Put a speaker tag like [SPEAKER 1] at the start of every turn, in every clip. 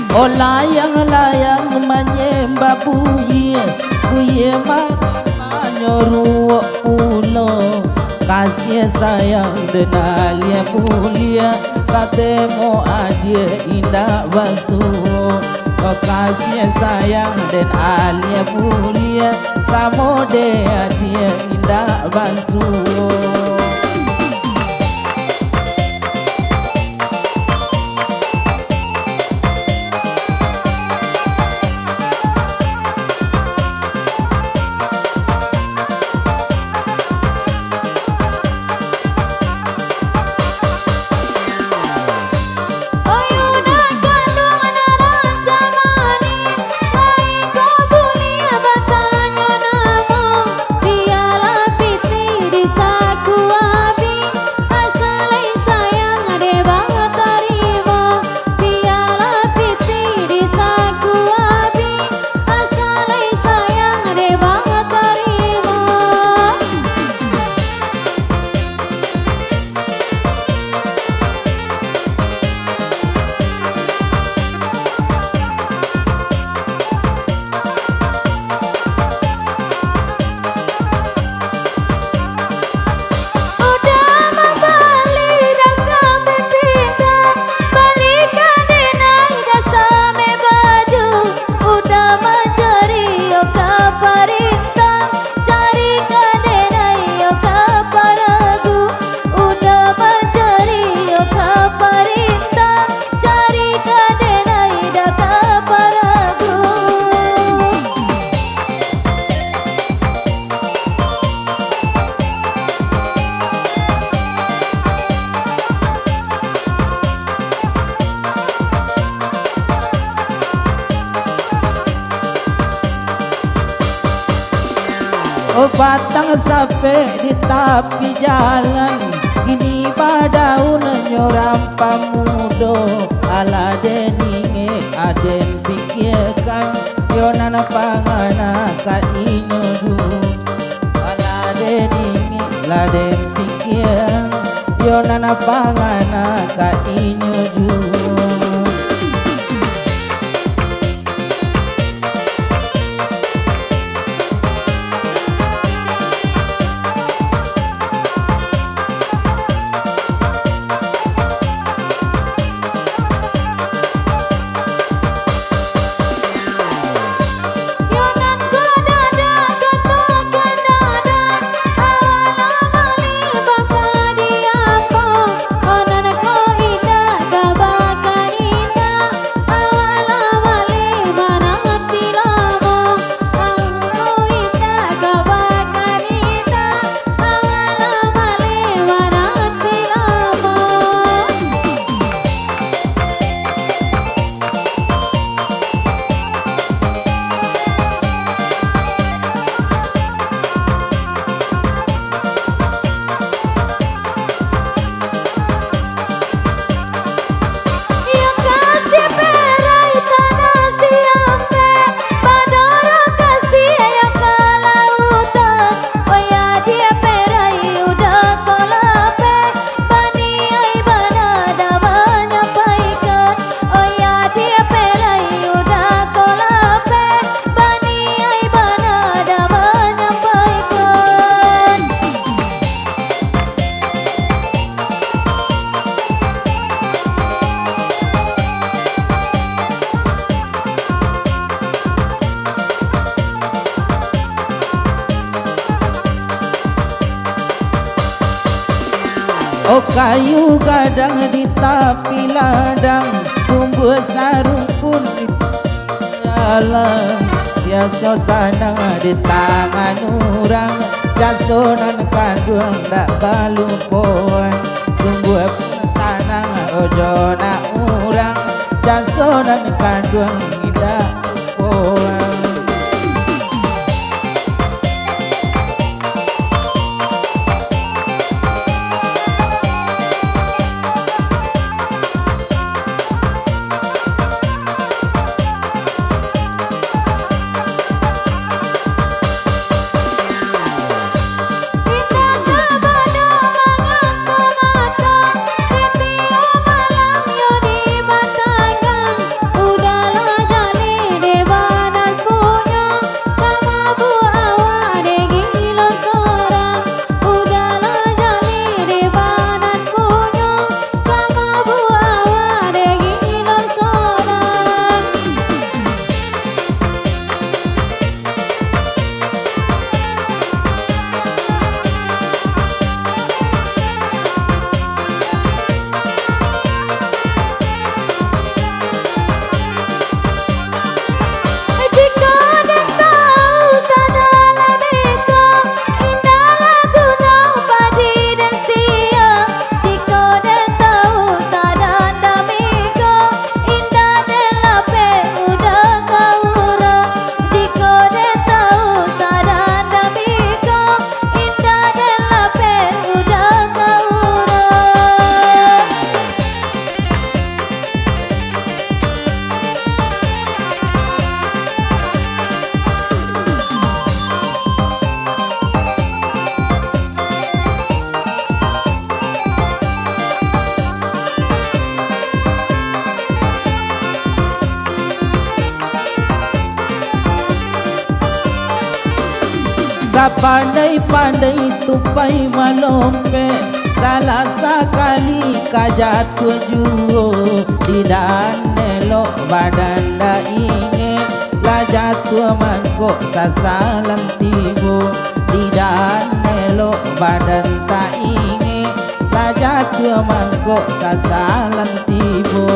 [SPEAKER 1] Oh layang-layang menyembah buye, buye menyoruh ulo. Kasih sayang dan alia mulia, satemo adia indah basuh. Oh kasih sayang dan alia mulia, samode adia indah basuh. Oh batang sape di tepi jalan, ini badaun nyoram pamudo. Ala deninge aden pikirkan, yonan pangana ka inyodu. Ala deninge laden pikirkan, yonan pangana ka inyodu. Oh kayu gadang di tepi ladang, tumbuh sarung pun di dalam. Ya kau sanang di tangan orang, jasonan kandung dak balu pohon. Sungguh sanang ojo na orang, jasonan kandung dak pohon.
[SPEAKER 2] Udah
[SPEAKER 1] Sapandai-pandai tupai malompe, salah sekali kajat tujuh di danelo badan da inge lajat tua mangkok sasalan tibo di danelo badan ta inge lajat tua mangkok sasalan tibo.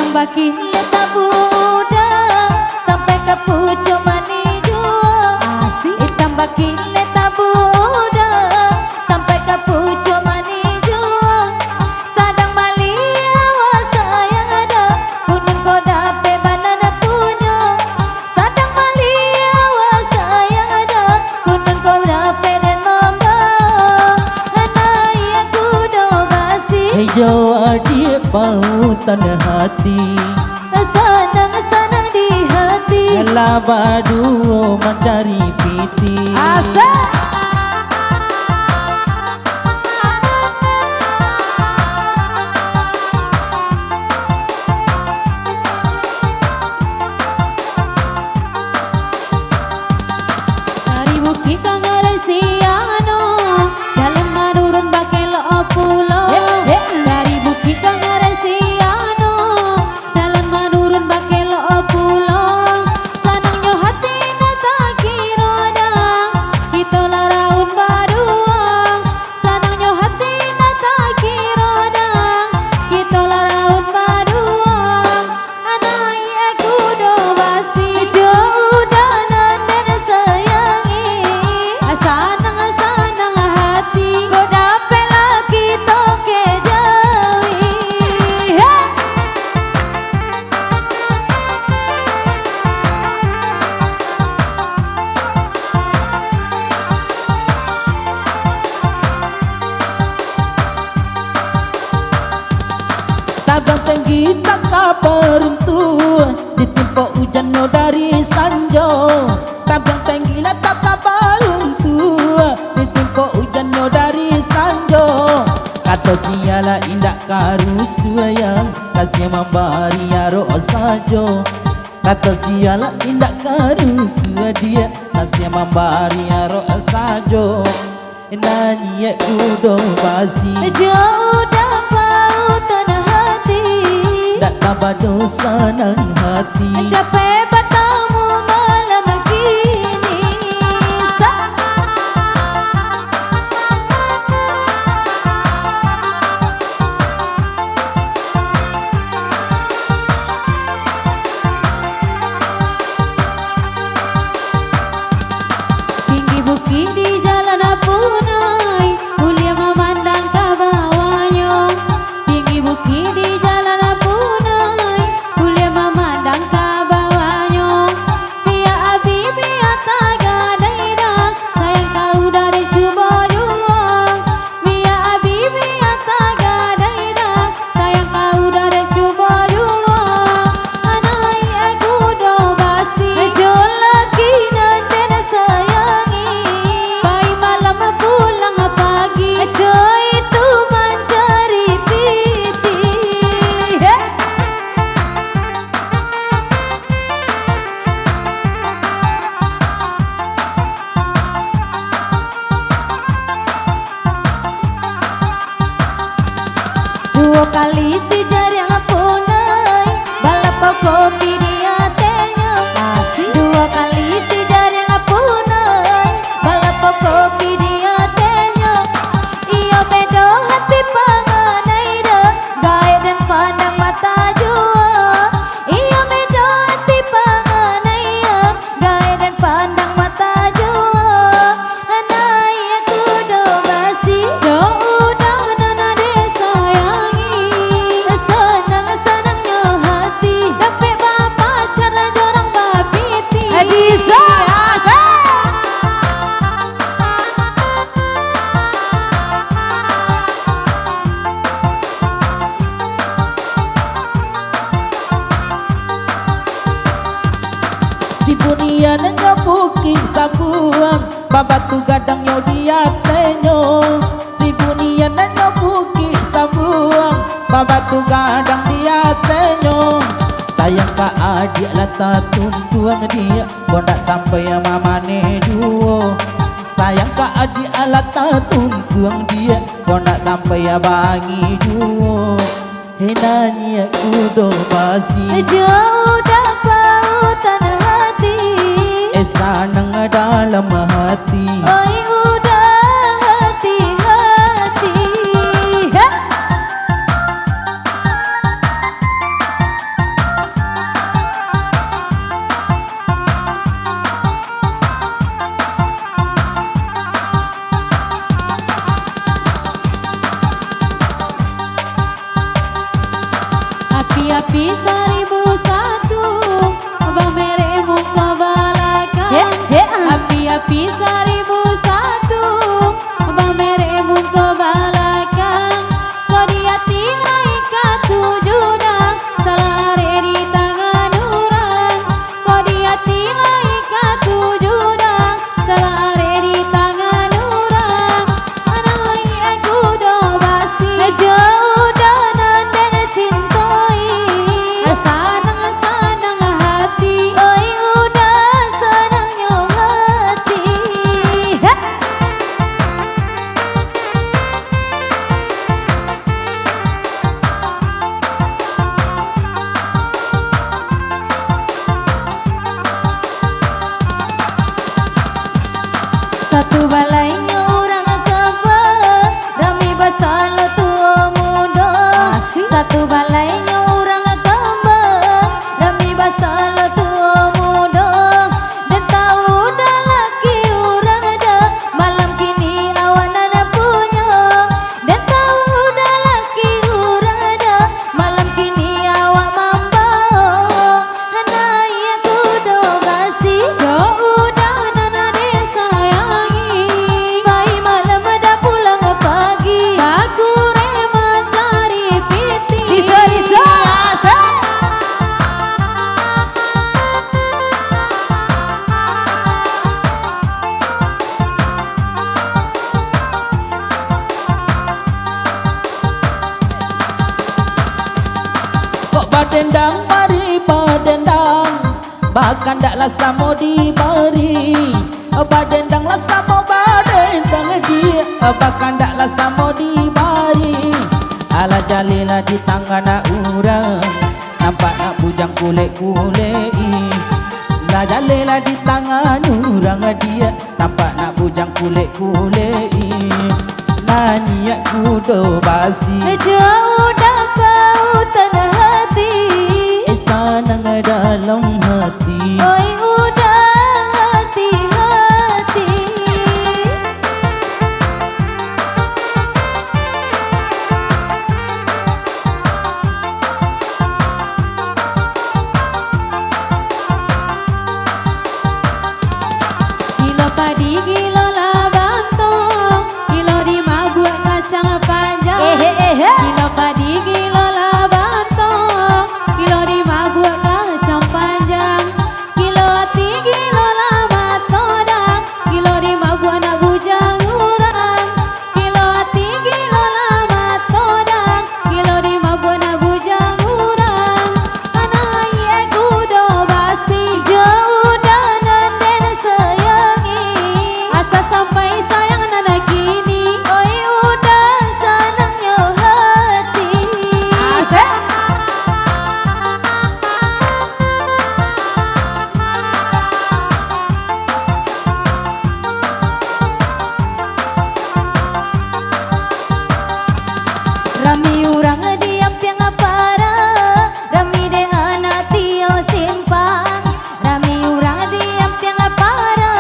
[SPEAKER 2] Baki tak muda sampai ke pucuk mani jua asik. Hitam baki tak muda sampai ke pucuk mani jua. Sadang malia sayang ada kunun koda pe banana punya. Sadang malia sayang ada kunun koda pe dan mamba. Anai aku do basi
[SPEAKER 1] hijau adik pautan hati,
[SPEAKER 2] senang-senang di hati.
[SPEAKER 1] Yalah badu mencari piti.
[SPEAKER 2] Asal dari bukit kangarai siano, jalan marurun bakel opulo. Dari bukit kangarai siano, jalan marurun bakel opulo. Sanangnya hati na tak kiroda, kita
[SPEAKER 1] Kata siala indak karusu dia Nasya membari arok sajo Nanya kudo basi
[SPEAKER 2] Jauh dapat tanah hati
[SPEAKER 1] Tak tambah dosa nang hati
[SPEAKER 2] Dapat bertemu malam kini Tinggi bukit di jalan Apunai Mulia memandang ke bawahnya Tinggi bukit di jalan Apunai Mulia memandang ke bawahnya Biar abi biar tak gadai dah Sayang kau dari cuba jua Biar abi biar tak gadai dah Sayang kau dari cuba jua Anai aku do basi Jol lagi nanti nak sayangi Pai malam pulang pagi Coy itu mencari piti Dua kali si jari apunai Balap kopi dia tenya Dua kali si jari apunai Balap kopi dia tenya Ia bedo hati panganai dah Gaya dan pandang mata jua Ia bedo hati panganai dah Gaya dan pandang mata jua Anai aku do basi Jauh dah nana desa sayangi Senang-senangnya hati Dapat bapak cara jorang babiti Bisa
[SPEAKER 1] Si punia nanya bukit sabuang Babatu gadang yo dia tenyo Si punia nanya bukit sabuang Babatu gadang dia tenyo Sayang ka adik lata tuntuang dia Bondak sampai mamane duo Sayang ka adik lata tuntuang dia Bondak sampai abangi duo Henanya kudo basi
[SPEAKER 2] Jauh dapat tanah hati
[SPEAKER 1] Sanang dalam hati
[SPEAKER 2] Oi udah hati-hati Api-api 1001 Abang mere muka balakan Api-api 1001
[SPEAKER 1] kandaklah samo dibari, badendanglah samo badendang dia, kandaklah samo dibari. Ala jalila di tangan urang, nampak nak bujang kulit-kulit. La jalila di tangan urang dia, nampak nak bujang kulit-kulit. Nanya kudo basi,
[SPEAKER 2] jauh dah kau tanah hati,
[SPEAKER 1] sanang dalam hati.
[SPEAKER 2] oi udah hati-hati. Kilo padi kilo labantong, kilo rima buat kacang panjang. Kilo padi kilo labantong, kilo rima buat kacang panjang. Kilo hati kilo lama todang, kilo rima buat nak bujang urang. Kilo hati kilo lama todang, kilo rima buat nak bujang urang. Anai aku do basi, jauh dan nanden sayangi, asa sampai sayang nana kini, oi udah senangnya hati. Asik. Rami urang diam piang para, rami de anak tio simpang. Rami urang diam piang para,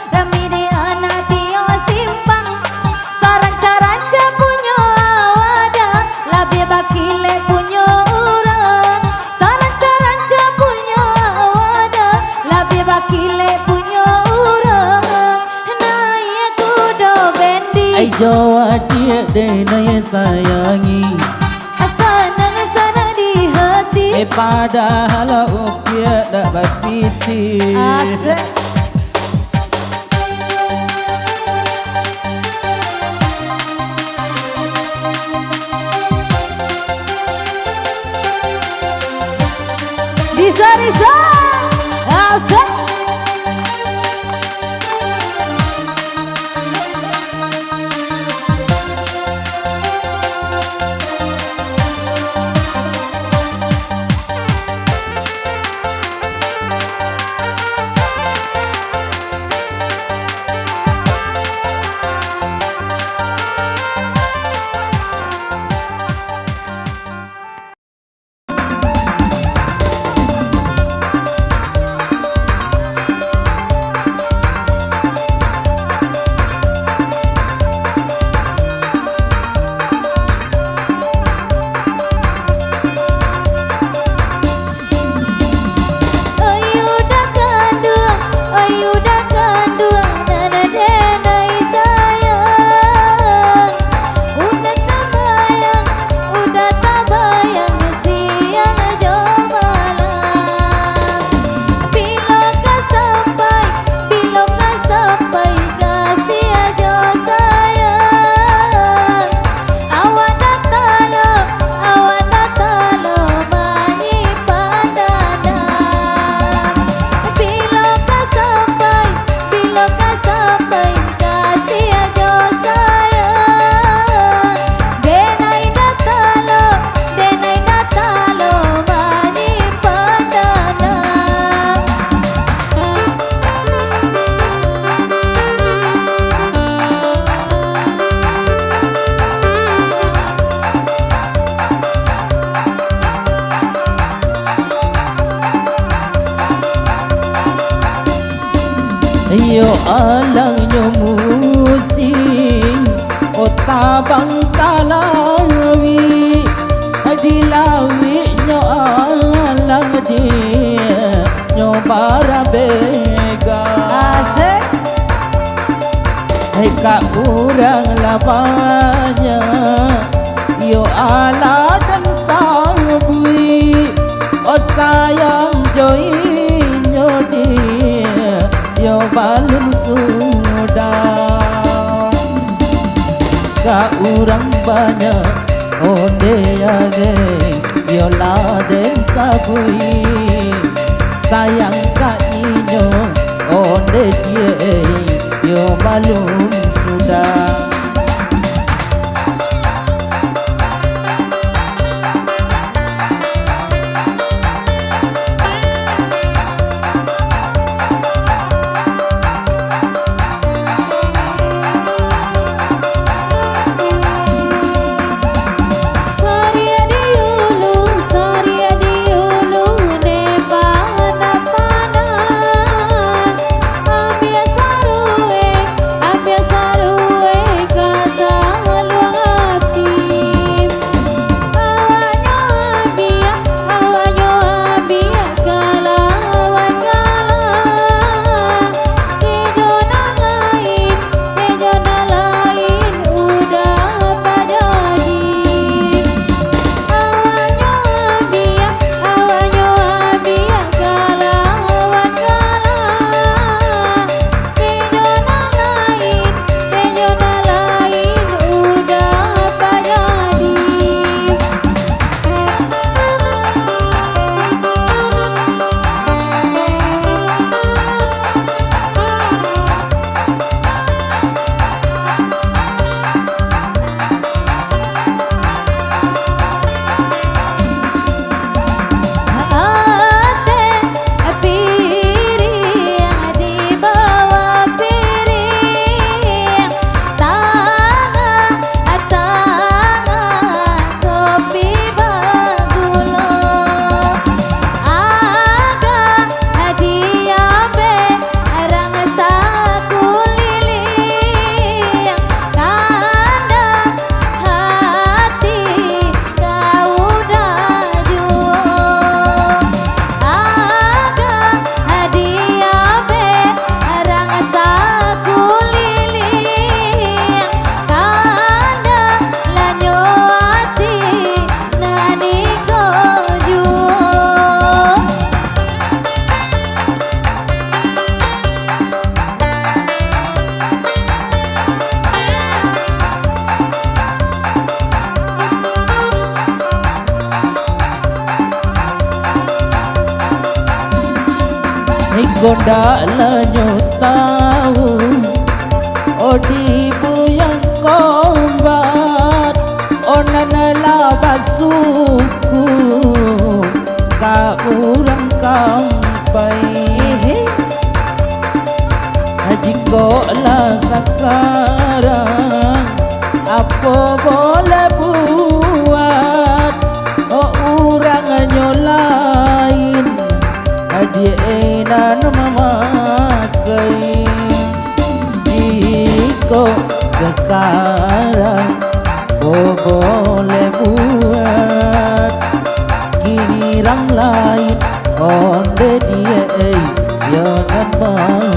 [SPEAKER 2] rami de anak tio simpang. Saranca-ranca punyo awada, labi bakile punyo urang. Saranca-ranca punyo awada, labi bakile punyo urang. Naya kudo bendi,
[SPEAKER 1] Ai Jawa dia denai sayangi,
[SPEAKER 2] sana di hati.
[SPEAKER 1] padahal upia dak bapiti.
[SPEAKER 2] Asik. Risa, asik.
[SPEAKER 1] Yo alangnya musim Kota Bangkalawi Di lawinya alang dia Nyobara bega
[SPEAKER 2] Asik.
[SPEAKER 1] Hei kak kurang lapanya Yo ala dan sabui Oh sayang joinyo dia Yo balum sudah Kak urang banyak Onde ade Yo laden sabui Sayang kak maklum sudah. Gonda lanyo tahu odi buyang kombat onana labasuku ka urang kampai jiko la sekarang apa boleh buat oh urang nyolain dia enan memakai jika sekarang oh boleh buat kini orang lain onde dia yonan